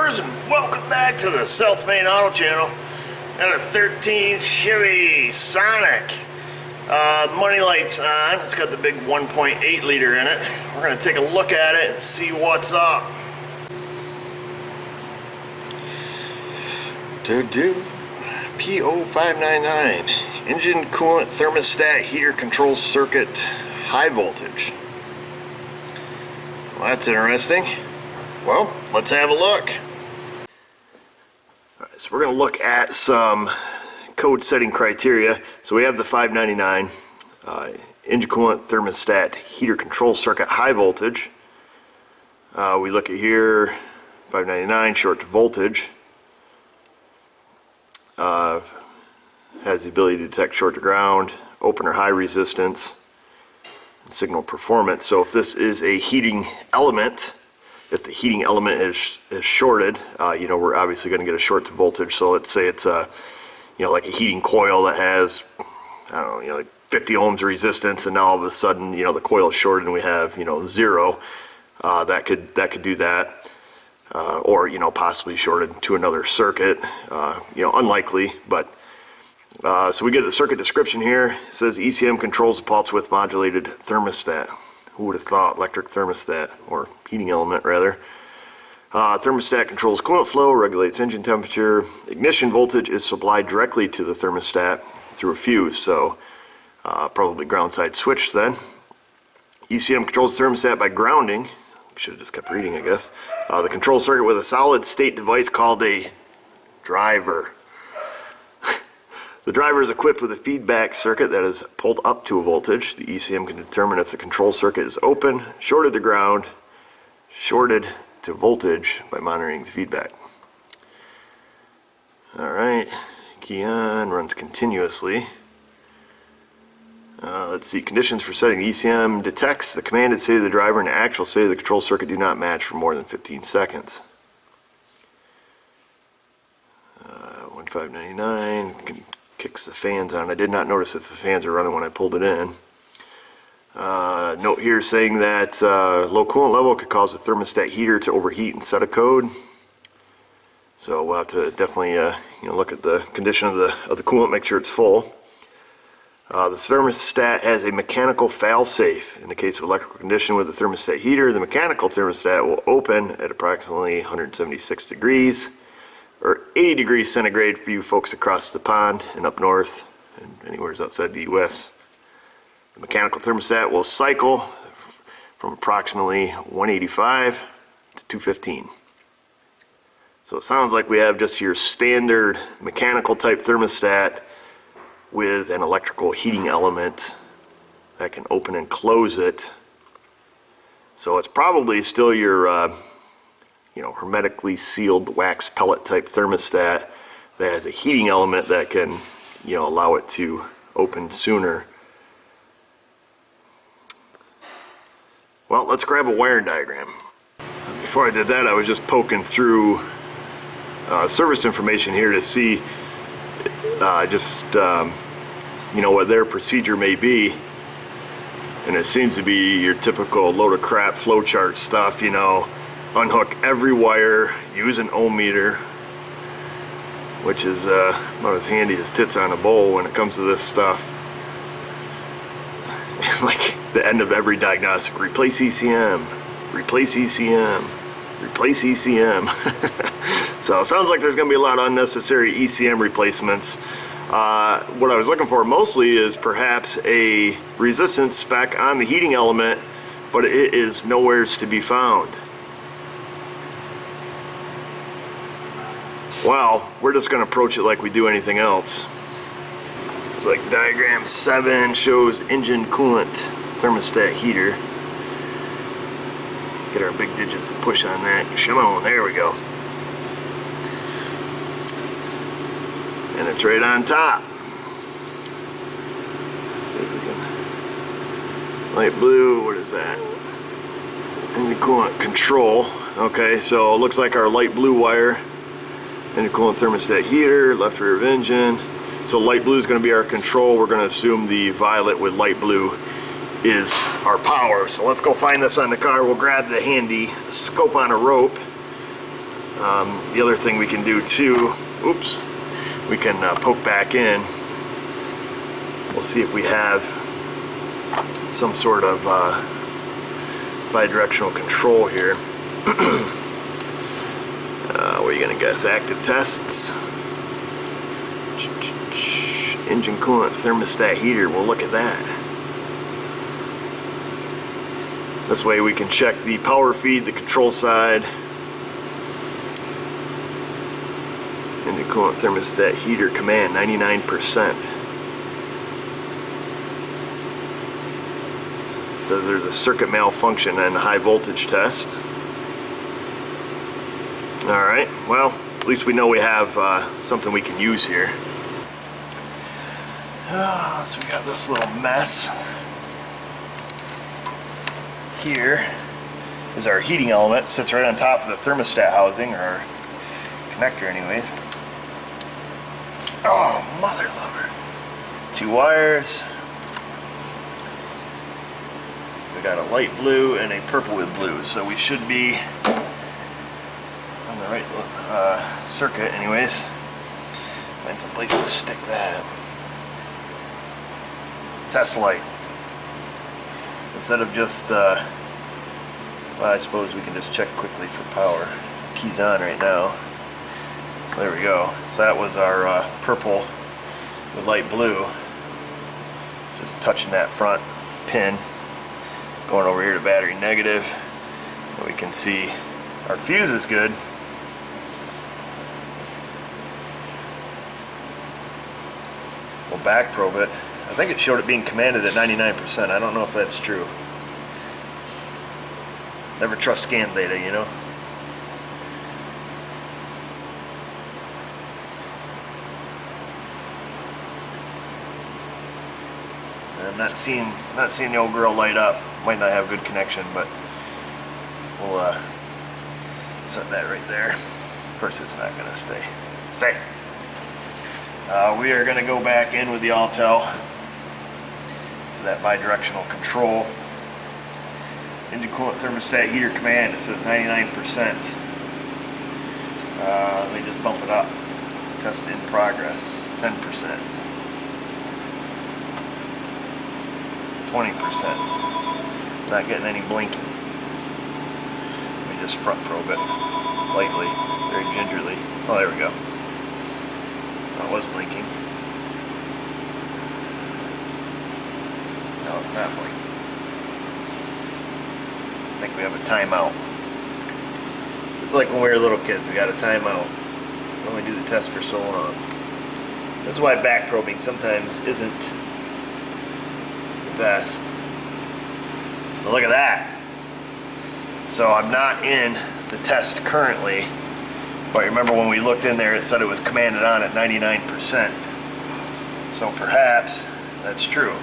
viewers, and welcome back to the South Main Auto Channel. Got a 13 Chevy Sonic. Money light's on. It's got the big 1.8 liter in it. We're going to take a look at it and see what's up. P0599 engine coolant thermostat heater control circuit high voltage. Well, that's interesting. Well, let's have a look. All right, so we're going to look at some code setting criteria. So we have the 599 engine coolant thermostat heater control circuit high voltage. We look at here 599 short to voltage. Has the ability to detect short to ground, open or high resistance, and signal performance. So if this is a heating element, if the heating element is shorted, we're obviously going to get a short to voltage. So let's say it's like a heating coil that has, like 50 ohms resistance, and now all of a sudden, the coil is shorted and we have, 0. That could do that. Or possibly shorted to another circuit. Unlikely, but so we get the circuit description here. It says ECM controls the pulse width modulated thermostat. Who would have thought? Electric thermostat, or heating element rather. Thermostat controls coolant flow, regulates engine temperature. Ignition voltage is supplied directly to the thermostat through a fuse, so probably ground side switch then. ECM controls the thermostat by grounding. Should have just kept reading, I guess. The control circuit with a solid state device called a driver. The driver is equipped with a feedback circuit that is pulled up to a voltage. The ECM can determine if the control circuit is open, shorted to ground, shorted to voltage by monitoring the feedback. Alright, key on, runs continuously. Let's see, conditions for setting. The ECM detects the commanded state of the driver and the actual state of the control circuit do not match for more than 15 seconds. 1599 kicks the fans on. I did not notice if the fans are running when I pulled it in. Note here saying that low coolant level could cause the thermostat heater to overheat and set a code. So we'll have to definitely look at the condition of the coolant, make sure it's full. The thermostat has a mechanical fail-safe. In the case of electrical condition with the thermostat heater, the mechanical thermostat will open at approximately 176 degrees or 80 degrees centigrade for you folks across the pond and up north and anywhere outside the U.S. The mechanical thermostat will cycle from approximately 185 to 215. So it sounds like we have just your standard mechanical type thermostat with an electrical heating element that can open and close it. So it's probably still your hermetically sealed wax pellet type thermostat that has a heating element that can allow it to open sooner. Well, let's grab a wiring diagram. Before I did that, I was just poking through service information here to see what their procedure may be, and it seems to be your typical load of crap flowchart stuff. Unhook every wire, use an ohm meter, which is about as handy as tits on a bowl when it comes to this stuff. Like the end of every diagnostic: replace ECM, replace ECM, replace ECM. So it sounds like there's going to be a lot of unnecessary ECM replacements. What I was looking for mostly is perhaps a resistance spec on the heating element, but it is nowhere to be found. Well, we're just going to approach it like we do anything else. It's like diagram 7 shows engine coolant thermostat heater. Get our big digits to push on that. Come on, there we go. And it's right on top. Let's see if we can. Light blue, what is that? Engine coolant control. Okay, so it looks like our light blue wire. Engine coolant thermostat heater, left rear of engine. So light blue is going to be our control. We're going to assume the violet with light blue is our power. So let's go find this on the car. We'll grab the handy scope on a rope. The other thing we can do too, oops, we can poke back in. We'll see if we have some sort of bidirectional control here. What are you gonna guess? Active tests. Engine coolant thermostat heater. We'll look at that. This way we can check the power feed, the control side. Engine coolant thermostat heater command, 99%. It says there's a circuit malfunction and a high voltage test. Alright, well, at least we know we have something we can use here. So we got this little mess. Here is our heating element. It sits right on top of the thermostat housing, or connector anyways. Oh, mother lover. 2 wires. We got a light blue and a purple with blue, so we should be on the right circuit anyways. Find some place to stick that. Test light. Instead of just, well, I suppose we can just check quickly for power. Key's on right now. So there we go. So that was our purple with light blue. Just touching that front pin. Going over here to battery negative. And we can see our fuse is good. We'll back probe it. I think it showed it being commanded at 99%. I don't know if that's true. Never trust scan data, you know. I'm not seeing the old girl light up. Might not have good connection, but we'll set that right there. Of course, it's not gonna stay. Stay. We are gonna go back in with the Altel to that bidirectional control. Engine coolant thermostat heater command. It says 99%. Let me just bump it up. Test in progress. 10%. 20%. Not getting any blinking. Let me just front probe it lightly, very gingerly. Oh, there we go. That was blinking. No, it's not blinking. I think we have a timeout. It's like when we were little kids, we got a timeout. We only do the test for so long. That's why back probing sometimes isn't the best. So look at that. So I'm not in the test currently, but remember when we looked in there, it said it was commanded on at 99%. So perhaps that's true.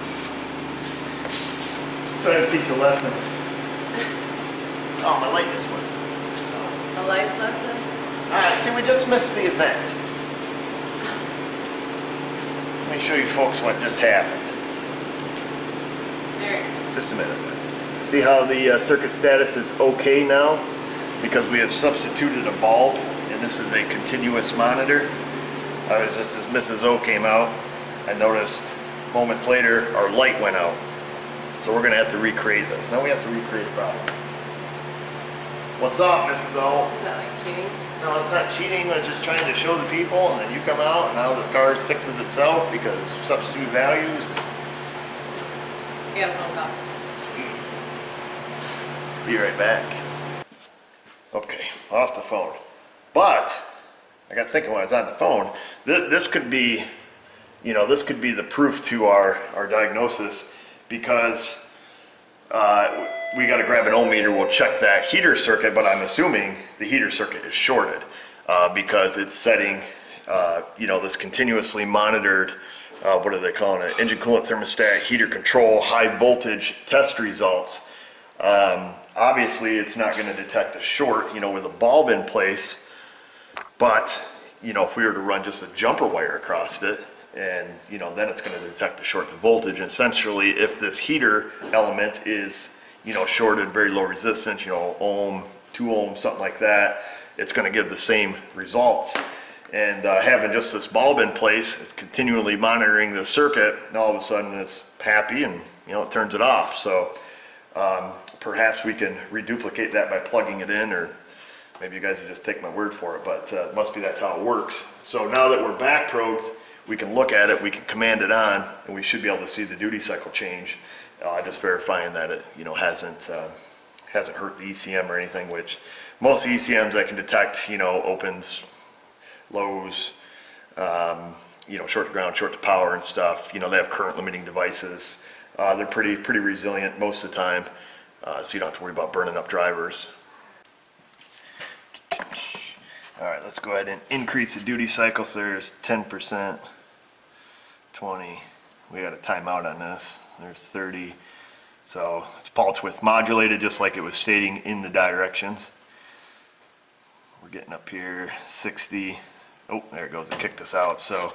Trying to teach a lesson. Oh, my light just went. A life lesson? Alright, see, we just missed the event. Let me show you folks what just happened. There. Just a minute. See how the circuit status is okay now? Because we have substituted a bulb, and this is a continuous monitor. I was just, as Mrs. O came out, I noticed moments later our light went out. So we're going to have to recreate this. Now we have to recreate the problem. What's up, Mrs. O? Is that like cheating? No, it's not cheating. It's just trying to show the people, and then you come out, and now the car fixes itself because of substitute values. You got a phone call. Be right back. Okay, off the phone. But I got thinking when I was on the phone, this could be, you know, this could be the proof to our diagnosis, because we got to grab an ohm meter. We'll check that heater circuit, but I'm assuming the heater circuit is shorted because it's setting, you know, this continuously monitored. What are they calling it? Engine coolant thermostat heater control high voltage test results. Obviously, it's not going to detect a short, you know, with a bulb in place. But, you know, if we were to run just a jumper wire across it, and, you know, then it's going to detect the short to voltage. And essentially, if this heater element is, you know, shorted, very low resistance, you know, ohm, 2 ohms, something like that, it's going to give the same results. And having just this bulb in place, it's continually monitoring the circuit, and all of a sudden it's happy, and it turns it off. So perhaps we can reduplicate that by plugging it in, or maybe you guys will just take my word for it, but it must be that's how it works. So now that we're back probed, we can look at it, we can command it on, and we should be able to see the duty cycle change, just verifying that it hasn't hurt the ECM or anything, which most ECMs I can detect, opens, lows, short to ground, short to power and stuff. They have current limiting devices. They're pretty resilient most of the time, so you don't have to worry about burning up drivers. All right, let's go ahead and increase the duty cycle. So there's 10%, 20. We got a timeout on this. There's 30. So it's pulse width modulated, just like it was stating in the directions. We're getting up here, 60. Oh, there it goes, it kicked us out. So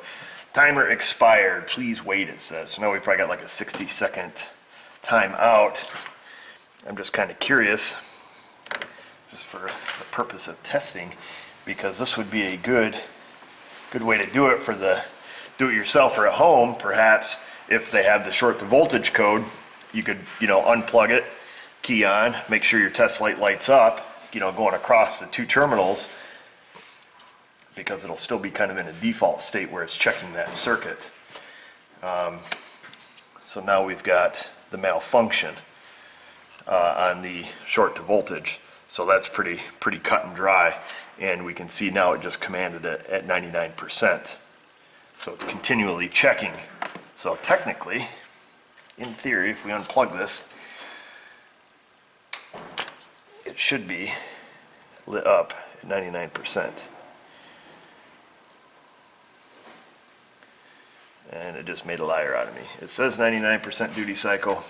timer expired, please wait, it says. So now we probably got like a 60-second timeout. I'm just kind of curious, just for the purpose of testing, because this would be a good way to do it for the do-it-yourselfer at home. Perhaps if they have the short to voltage code, you could, unplug it, key on, make sure your test light lights up, going across the two terminals, because it'll still be kind of in a default state where it's checking that circuit. So now we've got the malfunction on the short to voltage. So that's pretty cut and dry. And we can see now it just commanded it at 99%. So it's continually checking. So technically, in theory, if we unplug this, it should be lit up at 99%. And it just made a liar out of me. It says 99% duty cycle,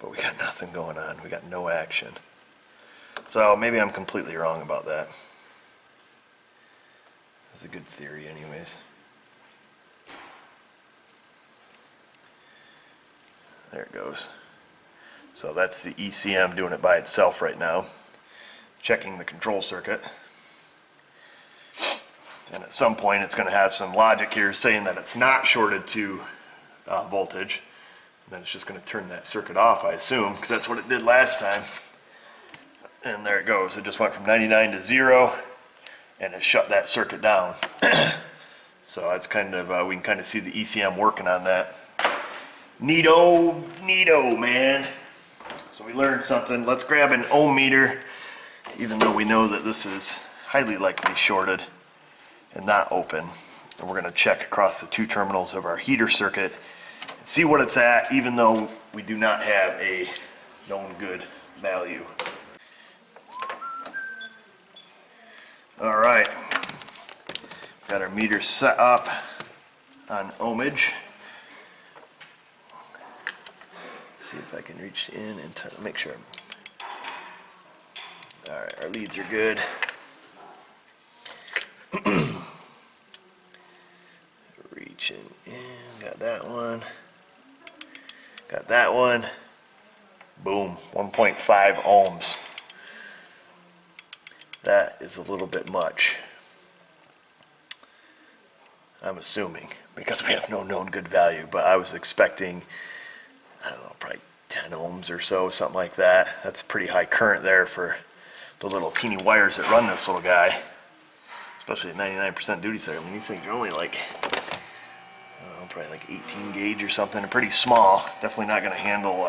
but we got nothing going on. We got no action. So maybe I'm completely wrong about that. It's a good theory anyways. There it goes. So that's the ECM doing it by itself right now, checking the control circuit. And at some point it's going to have some logic here saying that it's not shorted to voltage. And then it's just going to turn that circuit off, I assume, because that's what it did last time. And there it goes. It just went from 99 to 0, and it shut that circuit down. So that's kind of, we can kind of see the ECM working on that. Neato, man. So we learned something. Let's grab an ohm meter, even though we know that this is highly likely shorted and not open. And we're going to check across the two terminals of our heater circuit and see what it's at, even though we do not have a known good value. All right, got our meter set up on ohmage. See if I can reach in and make sure. All right, our leads are good. Reaching in, got that one. Got that one. Boom, 1.5 ohms. That is a little bit much, I'm assuming, because we have no known good value, but I was expecting, I don't know, probably 10 ohms or so, something like that. That's pretty high current there for the little teeny wires that run this little guy, especially at 99% duty cycle. I mean, these things are only like, probably like 18 gauge or something. They're pretty small. Definitely not going to handle,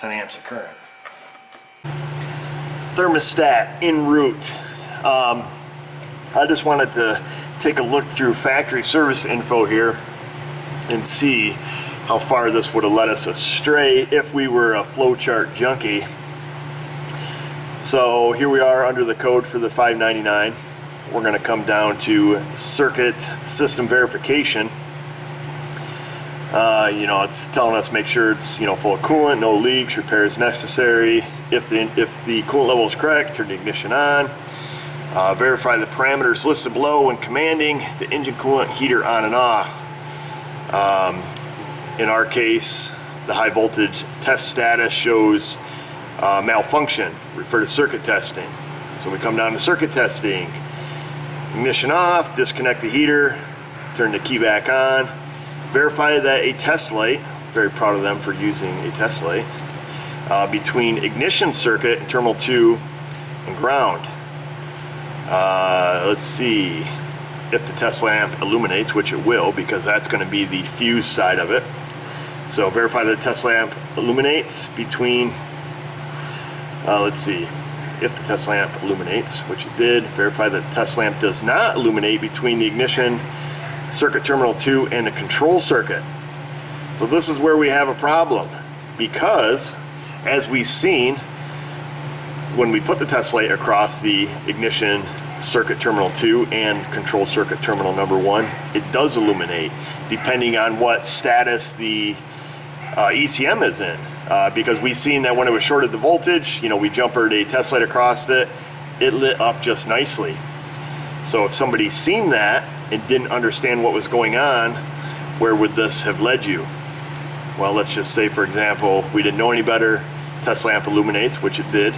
10 amps of current. Thermostat en route. I just wanted to take a look through factory service info here and see how far this would have led us astray if we were a flowchart junkie. So here we are under the code for the 599. We're going to come down to circuit system verification. It's telling us make sure it's full of coolant, no leaks, repairs necessary. If the coolant level is correct, turn the ignition on. Verify the parameters listed below when commanding the engine coolant heater on and off. In our case, the high voltage test status shows malfunction. Refer to circuit testing. So we come down to circuit testing. Ignition off, disconnect the heater, turn the key back on, verify that a test light, very proud of them for using a test light, between ignition circuit and terminal 2 and ground. Let's see, if the test lamp illuminates, which it will, because that's going to be the fuse side of it. So verify that the test lamp illuminates between, let's see, if the test lamp illuminates, which it did, verify that the test lamp does not illuminate between the ignition circuit terminal 2 and the control circuit. So this is where we have a problem, because as we've seen, when we put the test light across the ignition circuit terminal 2 and control circuit terminal number 1, it does illuminate, depending on what status the ECM is in. Because we've seen that when it was shorted the voltage, we jumpered a test light across it, it lit up just nicely. So if somebody's seen that and didn't understand what was going on, where would this have led you? Well, let's just say, for example, we didn't know any better, test lamp illuminates, which it did.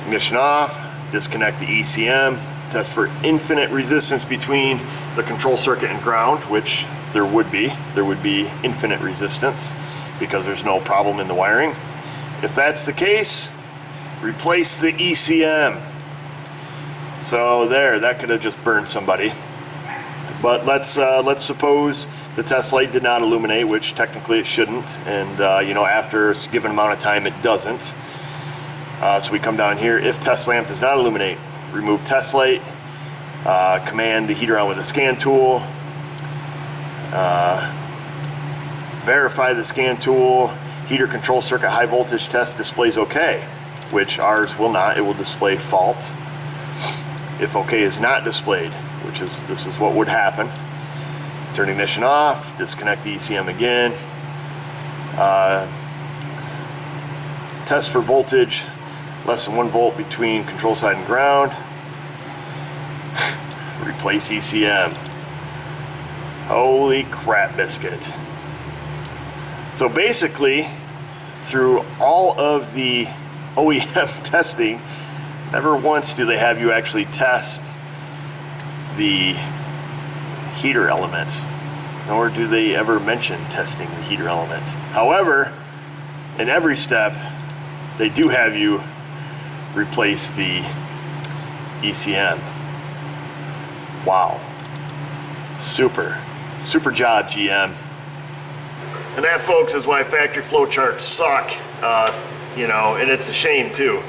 Ignition off, disconnect the ECM, test for infinite resistance between the control circuit and ground, which there would be infinite resistance because there's no problem in the wiring. If that's the case, replace the ECM. So there, that could have just burned somebody. But let's suppose the test light did not illuminate, which technically it shouldn't, and after a given amount of time it doesn't. So we come down here, if test lamp does not illuminate, remove test light, command the heater on with a scan tool, verify the scan tool, heater control circuit high voltage test displays OK, which ours will not, it will display fault. If OK is not displayed, this is what would happen, turn ignition off, disconnect the ECM again, test for voltage less than 1 volt between control side and ground, replace ECM. Holy crap biscuit. So basically, through all of the OEM testing, never once do they have you actually test the heater element, nor do they ever mention testing the heater element. However, in every step, they do have you replace the ECM. Wow. Super job, GM. And that, folks, is why factory flow charts suck, and it's a shame too,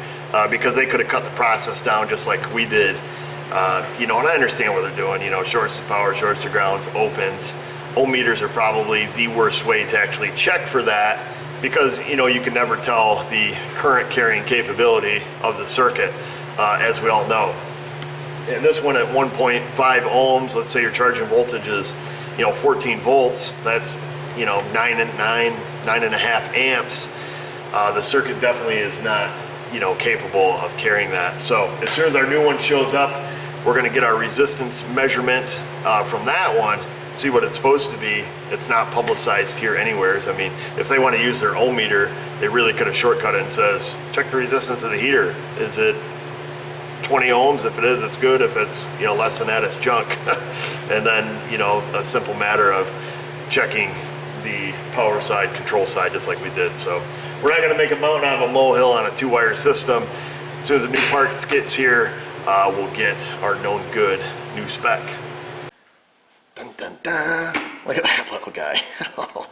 because they could have cut the process down just like we did. And I understand what they're doing, shorts to power, shorts to grounds, opens. Ohm meters are probably the worst way to actually check for that, because you can never tell the current carrying capability of the circuit, as we all know. And this one at 1.5 ohms, let's say your charging voltage is 14 volts, that's 9.5 amps. The circuit definitely is not capable of carrying that. So as soon as our new one shows up, we're going to get our resistance measurement from that one, see what it's supposed to be. It's not publicized here anywheres. I mean, if they want to use their ohm meter, they really could have shortcut it and says, check the resistance of the heater. Is it 20 ohms? If it is, it's good. If it's less than that, it's junk. And then a simple matter of checking the power side, control side, just like we did. So we're not going to make a mountain out of a molehill on a 2-wire system. As soon as the new part gets here, we'll get our known good new spec. Dun, dun, dun. Look at that little guy. Oh,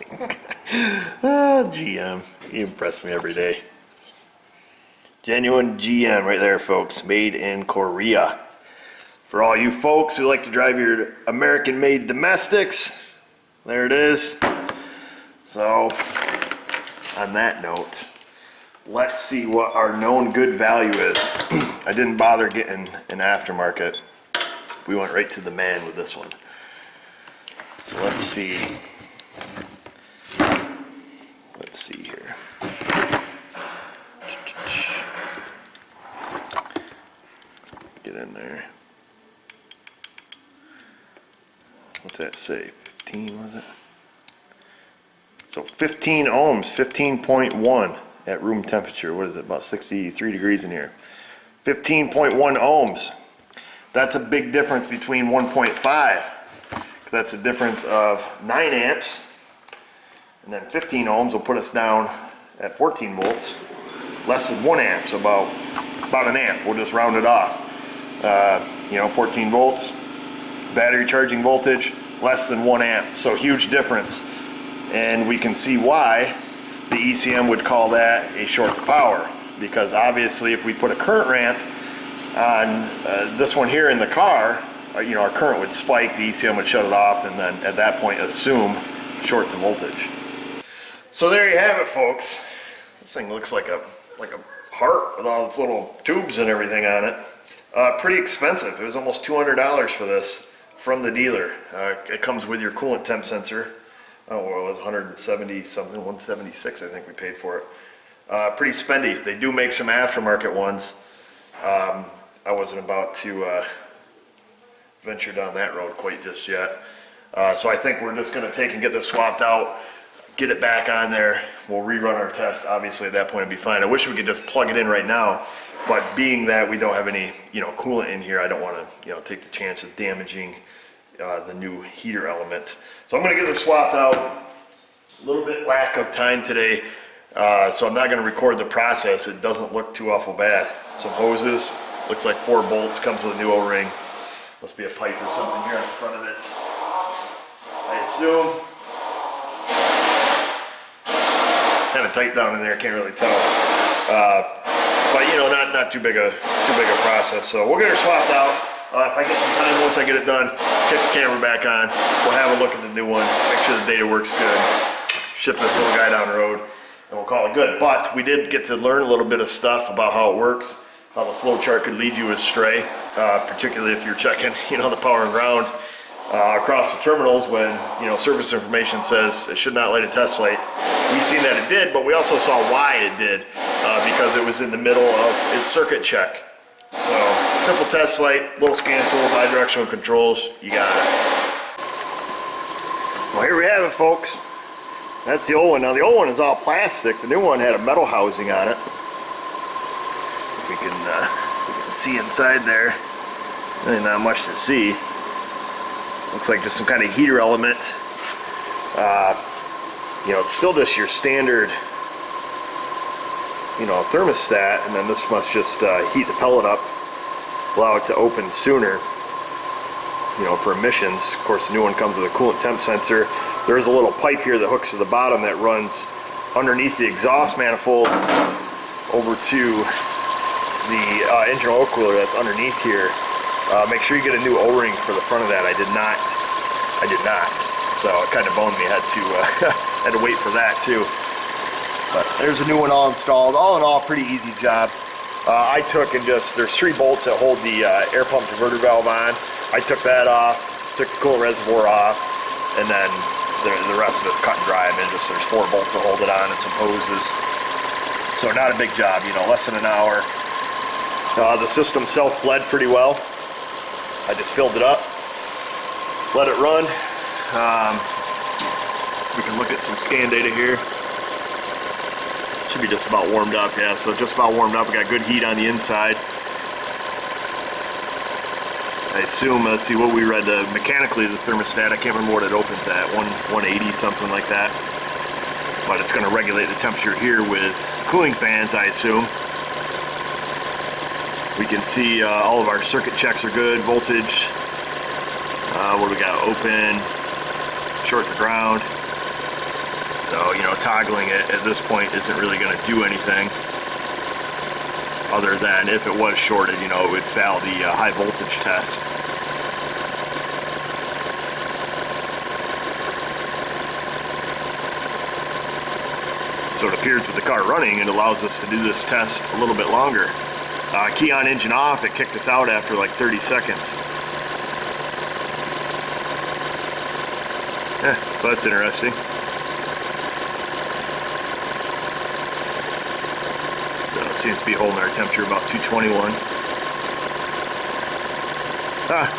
GM, you impress me every day. Genuine GM right there, folks, made in Korea. For all you folks who like to drive your American-made domestics, there it is. So, on that note, let's see what our known good value is. I didn't bother getting an aftermarket. We went right to the man with this one. So let's see. Let's see here. Get in there. What's that say? 15 was it? So 15 ohms, 15.1 at room temperature. What is it? About 63 degrees in here. 15.1 ohms. That's a big difference between 1.5, because that's a difference of 9 amps. And then 15 ohms will put us down at 14 volts, less than 1 amp, so about an amp. We'll just round it off. 14 volts, battery charging voltage, less than 1 amp, so huge difference. And we can see why the ECM would call that a short to power, because obviously if we put a current ramp on this one here in the car, our current would spike, the ECM would shut it off, and then at that point assume short to voltage. So there you have it, folks. This thing looks like a heart with all its little tubes and everything on it. Pretty expensive. It was almost $200 for this from the dealer. It comes with your coolant temp sensor. Oh, well, it was 170 something, 176 I think we paid for it. Pretty spendy. They do make some aftermarket ones. I wasn't about to venture down that road quite just yet. So I think we're just going to take and get this swapped out, get it back on there. We'll rerun our test. Obviously at that point it'd be fine. I wish we could just plug it in right now, but being that we don't have any coolant in here, I don't want to take the chance of damaging the new heater element. So I'm going to get this swapped out. A little bit lack of time today, so I'm not going to record the process. It doesn't look too awful bad. Some hoses, looks like 4 bolts, comes with a new O-ring. Must be a pipe or something here on the front of it, I assume. Kind of tight down in there, can't really tell. But not too big a process. So we'll get her swapped out. If I get some time, once I get it done, kick the camera back on. We'll have a look at the new one, make sure the data works good, ship this little guy down the road, and we'll call it good. But we did get to learn a little bit of stuff about how it works, how the flow chart could lead you astray, particularly if you're checking, the power and ground across the terminals when, service information says it should not light a test light. We've seen that it did, but we also saw why it did, because it was in the middle of its circuit check. So, simple test light, little scan tool, bidirectional controls, you got it. Well, here we have it, folks. That's the old one. Now, the old one is all plastic. The new one had a metal housing on it. We can see inside there. Really not much to see. Looks like just some kind of heater element. It's still just your standard thermostat, and then this must just heat the pellet up, allow it to open sooner, for emissions. Of course, the new one comes with a coolant temp sensor. There is a little pipe here that hooks to the bottom that runs underneath the exhaust manifold over to the engine oil cooler that's underneath here. Make sure you get a new O-ring for the front of that. I did not. So it kind of boned me. I had to wait for that too. But there's a new one all installed. All in all, pretty easy job. I took and there's 3 bolts that hold the air pump diverter valve on. I took that off, took the coolant reservoir off, and then the rest of it's cut and dry. There's 4 bolts to hold it on and some hoses. So not a big job, less than an hour. The system self-bled pretty well. I just filled it up, let it run. We can look at some scan data here. Should be just about warmed up, yeah, so just about warmed up. We got good heat on the inside. I assume, let's see what we read, mechanically the thermostat, I can't remember what it opens at, 180, something like that. But it's going to regulate the temperature here with cooling fans, I assume. We can see all of our circuit checks are good, voltage. What do we got? Open, short to ground. So, toggling it at this point isn't really going to do anything other than if it was shorted, it would fail the high voltage test. So it appears with the car running, it allows us to do this test a little bit longer. Key on, engine off, it kicked us out after like 30 seconds. Yeah, so that's interesting. Seems to be holding our temperature about 221.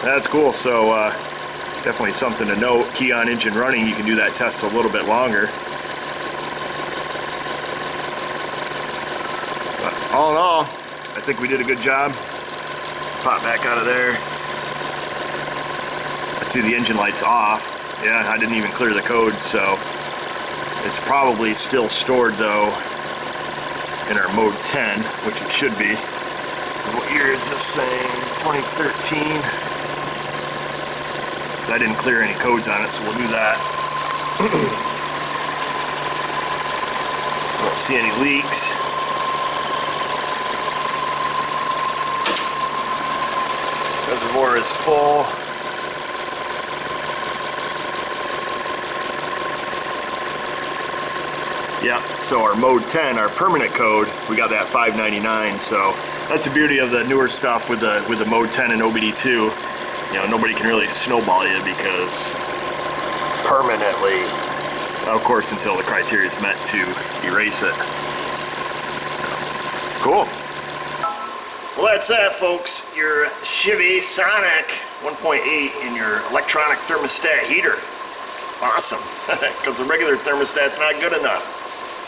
That's cool. So definitely something to note. Key on, engine running, you can do that test a little bit longer. But all in all, I think we did a good job. Pop back out of there. I see the engine light's off. Yeah, I didn't even clear the code, so it's probably still stored though in our mode 10, which it should be. What year is this thing? 2013. I didn't clear any codes on it, so we'll do that. Don't see any leaks. Reservoir is full. Yep, so our mode 10, our permanent code, we got that 599, so that's the beauty of the newer stuff with the mode 10 and OBD2. You know, nobody can really snowball you because permanently, of course, until the criteria is met to erase it. Cool. Well, that's that, folks. Your Chevy Sonic 1.8 in your electronic thermostat heater. Awesome, because the regular thermostat's not good enough.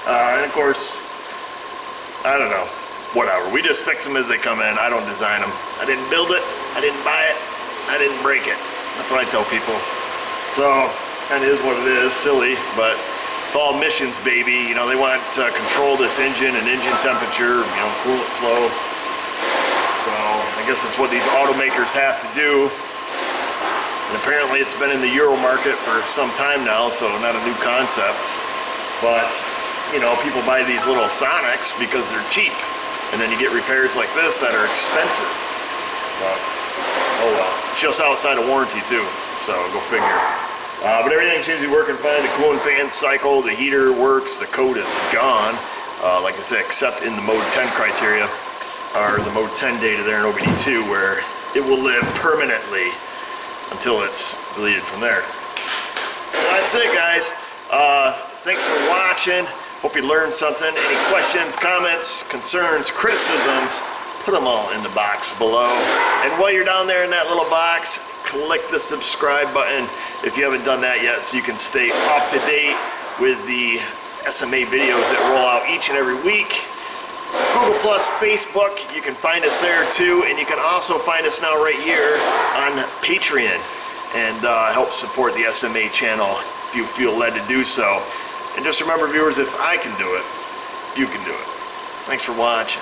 And of course, I don't know, whatever. We just fix them as they come in. I don't design them. I didn't build it. I didn't buy it. I didn't break it. That's what I tell people. So, kind of is what it is. Silly, but it's all emissions, baby. You know, they want to control this engine and engine temperature, you know, coolant flow. So, I guess that's what these automakers have to do. And apparently it's been in the Euro market for some time now, so not a new concept. But you know, people buy these little Sonics because they're cheap, and then you get repairs like this that are expensive. But, oh well, it's just outside of warranty too, so go figure. But everything seems to be working fine. The cooling fan cycle, the heater works, the code is gone. Like I said, except in the mode 10 criteria, or the mode 10 data there in OBD2, where it will live permanently until it's deleted from there. Well, that's it, guys. Thanks for watching. Hope you learned something. Any questions, comments, concerns, criticisms, put them all in the box below. And while you're down there in that little box, click the subscribe button if you haven't done that yet, so you can stay up to date with the SMA videos that roll out each and every week. Google Plus, Facebook, you can find us there too, and you can also find us now right here on Patreon and help support the SMA channel if you feel led to do so. And just remember, viewers, if I can do it, you can do it. Thanks for watching.